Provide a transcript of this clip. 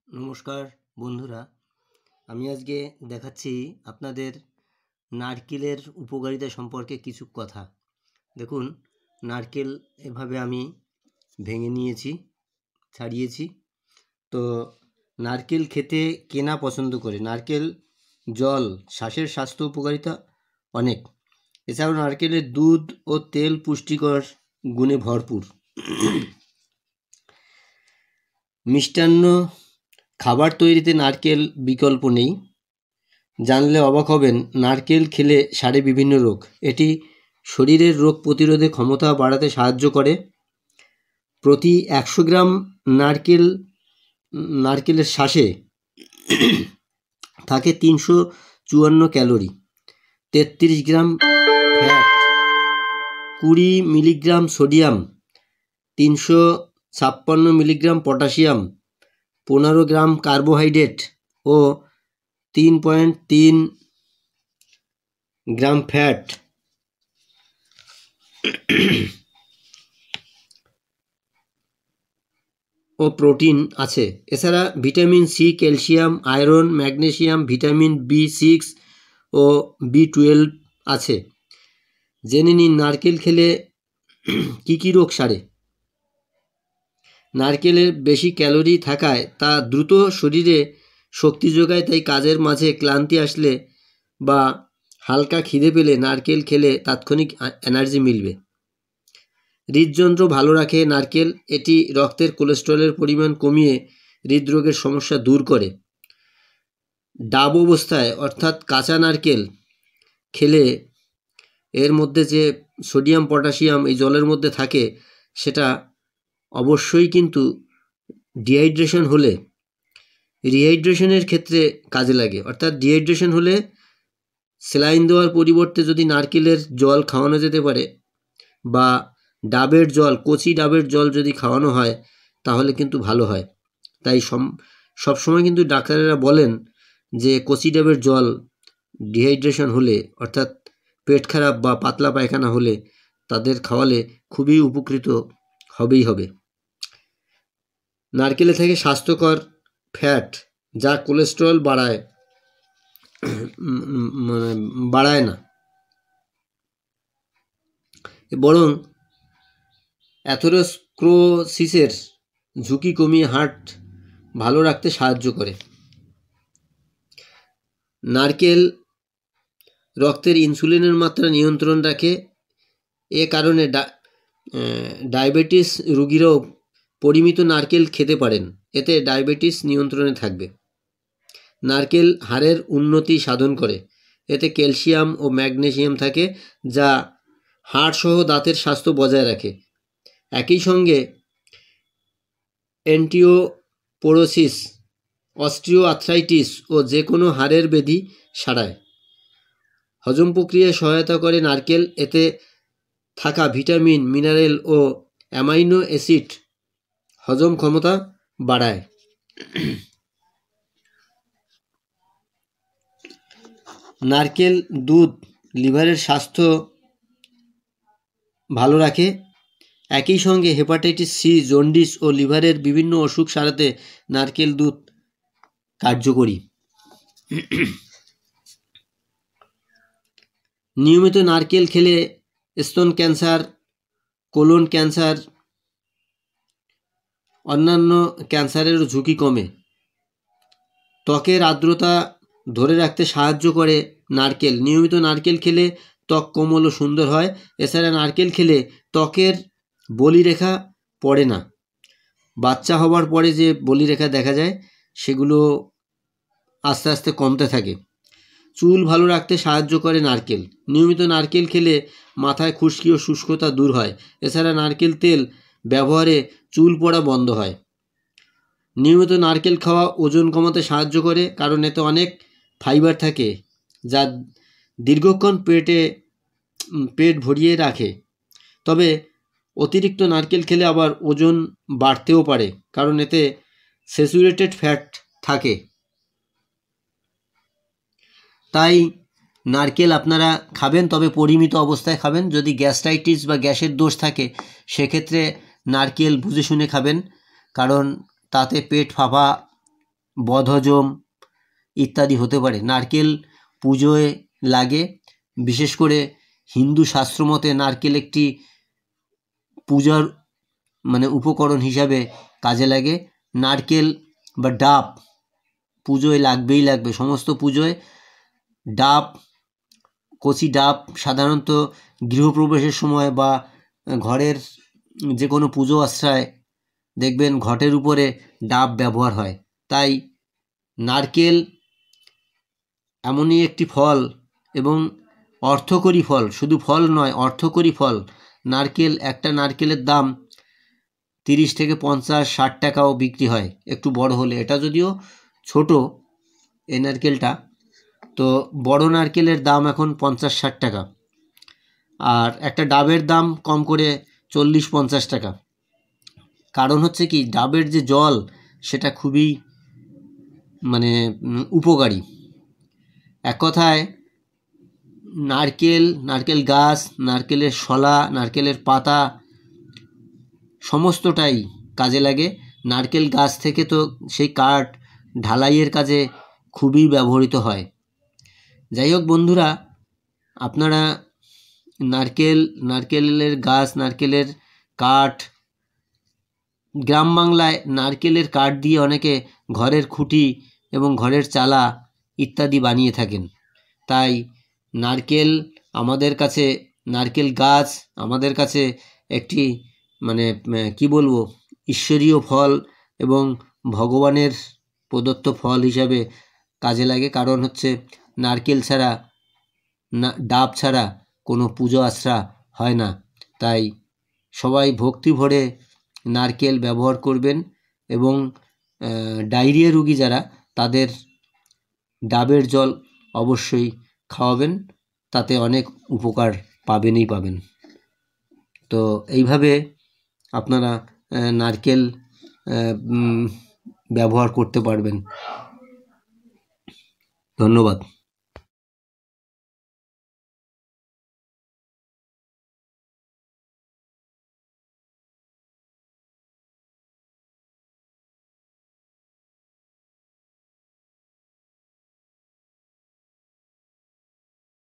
নমস্কার বন্ধুরা, আমি আজকে দেখাচ্ছি আপনাদের নারকেলের উপকারিতা সম্পর্কে কিছু কথা। দেখুন, নারকেল এভাবে আমি ভেঙে নিয়েছি, ছাড়িয়েছি। তো নারকেল খেতে কে না পছন্দ করে। নারকেল জল শ্বাসের স্বাস্থ্য উপকারিতা অনেক। এছাড়াও নারকেলের দুধ ও তেল পুষ্টিকর গুণে ভরপুর। মিষ্টান্ন খাবার তৈরিতে নারকেল বিকল্প নেই। জানলে অবাক হবেন, নারকেল খেলে সারে বিভিন্ন রোগ। এটি শরীরের রোগ প্রতিরোধে ক্ষমতা বাড়াতে সাহায্য করে। প্রতি 100 গ্রাম নারকেলের শ্বাসে থাকে 354 calorie, 33 gram fat, 20 milligram sodium, 356 milligram potassium, 15 gram carbohydrate ও 3.3 গ্রাম ফ্যাট ও প্রোটিন আছে। এছাড়া vitamin C, calcium, iron, magnesium, vitamin B6 ও B12 আছে। জেনে নিন নারকেল খেলে কী কী রোগ সারে। নারকেলের বেশি ক্যালোরি থাকায় তা দ্রুত শরীরে শক্তি যোগায়, তাই কাজের মাঝে ক্লান্তি আসলে বা হালকা খিদে পেলে নারকেল খেলে তাৎক্ষণিক এনার্জি মিলবে। হৃদযন্ত্র ভালো রাখে নারকেল। এটি রক্তের কোলেস্টেরলের পরিমাণ কমিয়ে হৃদরোগের সমস্যা দূর করে। ডাব অবস্থায় অর্থাৎ কাঁচা নারকেল খেলে এর মধ্যে যে সোডিয়াম পটাশিয়াম এই জলের মধ্যে থাকে, সেটা অবশ্যই কিন্তু ডিহাইড্রেশন হলে, রিহাইড্রেশনের ক্ষেত্রে কাজে লাগে। অর্থাৎ ডিহাইড্রেশন হলে স্যালাইন দেওয়ার পরিবর্তে যদি নারকেলের জল খাওয়ানো যেতে পারে বা ডাবের জল, কচি ডাবের জল যদি খাওয়ানো হয় তাহলে কিন্তু ভালো হয়। তাই সবসময় কিন্তু ডাক্তারেরা বলেন যে কচি ডাবের জল ডিহাইড্রেশন হলে, অর্থাৎ পেট খারাপ বা পাতলা পায়খানা হলে তাদের খাওয়ালে খুবই উপকৃত হবেই হবে। নারকেলে থেকে স্বাস্থ্যকর ফ্যাট যা কোলেস্টেরল বাড়ায় না, বরং অ্যাথেরোস্ক্লেরোসিসের ঝুঁকি কমিয়ে হার্ট ভালো রাখতে সাহায্য করে। নারকেল রক্তের ইনসুলিনের মাত্রা নিয়ন্ত্রণ রাখে। এ কারণে ডায়াবেটিস রোগীরাও পরিমিত নারকেল খেতে পারেন। এতে ডায়াবেটিস নিয়ন্ত্রণে থাকবে। নারকেল হাড়ের উন্নতি সাধন করে। এতে ক্যালসিয়াম ও ম্যাগনেসিয়াম থাকে, যা হাড়সহ দাঁতের স্বাস্থ্য বজায় রাখে। একই সঙ্গে অস্টিওপোরোসিস, অস্টিওআর্থ্রাইটিস ও যে কোনো হাড়ের ব্যাধি সারায়। হজম প্রক্রিয়ায় সহায়তা করে নারকেল। এতে থাকা ভিটামিন, মিনারেল ও অ্যামাইনো অ্যাসিড হজম ক্ষমতা বাড়ায়। নারকেল দুধ লিভারের স্বাস্থ্য ভালো রাখে। একই সঙ্গে হেপাটাইটিস সি, জন্ডিস ও লিভারের বিভিন্ন অসুখ সারাতে নারকেল দুধ কার্যকরী। নিয়মিত নারকেল খেলে স্তন ক্যান্সার, কোলন ক্যান্সার, অন্যান্য ক্যান্সারেরও ঝুঁকি কমে। ত্বকের আর্দ্রতা ধরে রাখতে সাহায্য করে নারকেল। নিয়মিত নারকেল খেলে ত্বক কোমল ও সুন্দর হয়। এছাড়া নারকেল খেলে ত্বকের বলিরেখা পড়ে না। বাচ্চা হওয়ার পরে যে বলিরেখা দেখা যায় সেগুলো আস্তে আস্তে কমতে থাকে। চুল ভালো রাখতে সাহায্য করে নারকেল। নিয়মিত নারকেল খেলে মাথায় খুশকি ও শুষ্কতা দূর হয়। এছাড়া নারকেল তেল ব্যবহারে চুল পড়া বন্ধ হয়। নিয়মিত নারকেল খাওয়া ওজন কমাতে সাহায্য করে, কারণ এতে অনেক ফাইবার থাকে যা দীর্ঘক্ষণ পেট ভরিয়ে রাখে। তবে অতিরিক্ত নারকেল খেলে আবার ওজন বাড়তেও পারে, কারণ এতে স্যাচুরেটেড ফ্যাট থাকে। তাই নারকেল আপনারা খাবেন, তবে পরিমিত অবস্থায় খাবেন। যদি গ্যাস্ট্রাইটিস বা গ্যাসের দোষ থাকে সেক্ষেত্রে নারকেল বুঝে শুনে খাবেন, কারণ তাতে পেট ফাঁপা বদহজম ইত্যাদি হতে পারে। নারকেল পুজোয় লাগে, বিশেষ করে হিন্দু শাস্ত্র মতে নারকেল একটি পূজার উপকরণ হিসাবে কাজে লাগে। নারকেল বা ডাব পুজোয় লাগবেই লাগবে। সমস্ত পুজোয় ডাব, কচি ডাব সাধারণত গৃহপ্রবেশের সময় বা ঘরের যে কোনো পুজো আশ্রায় দেখবেন ঘটের উপরে ডাব ব্যবহার হয়। তাই নারকেল এমনই একটি ফল এবং অর্থকরী ফল, শুধু ফল নয়, অর্থকরী ফল। নারকেল, একটা নারকেলের দাম 30 থেকে 50, 60 টাকাও বিক্রি হয় একটু বড় হলে। এটা যদিও ছোট এই নারকেলটা, তো বড় নারকেলের দাম এখন 50-60 টাকা, আর একটা ডাবের দাম কম করে 40-50 টাকা। কারণ হচ্ছে কি, ডাবের যে জল সেটা খুবই উপকারী। এক কথায় নারকেল গাছ, নারকেলের শলা, নারকেলের পাতা সমস্তটাই কাজে লাগে। নারকেল গাছ থেকে তো সেই কাঠ ঢালাইয়ের কাজে খুবই ব্যবহৃত হয়। যাই হোক বন্ধুরা, আপনারা নারকেলের গাছ, নারকেলের কাঠ, গ্রাম বাংলায় নারকেলের কাঠ দিয়ে অনেকে ঘরের খুঁটি এবং ঘরের চালা ইত্যাদি বানিয়ে থাকেন। তাই নারকেল গাছ আমাদের কাছে একটি ঈশ্বরীয় ফল এবং ভগবানের প্রদত্ত ফল হিসাবে কাজে লাগে। কারণ হচ্ছে নারকেল ছাড়া, ডাব ছাড়া কোনো পুজো আশ্রা হয় না। তাই সবাই ভক্তি ভরে নারকেল ব্যবহার করবেন এবং ডায়রিয়া রোগী যারা, তাদের ডাবের জল অবশ্যই খাওয়াবেন, তাতে অনেক উপকার পাবেন। তো এইভাবে আপনারা নারকেল ব্যবহার করতে পারবেন। ধন্যবাদ।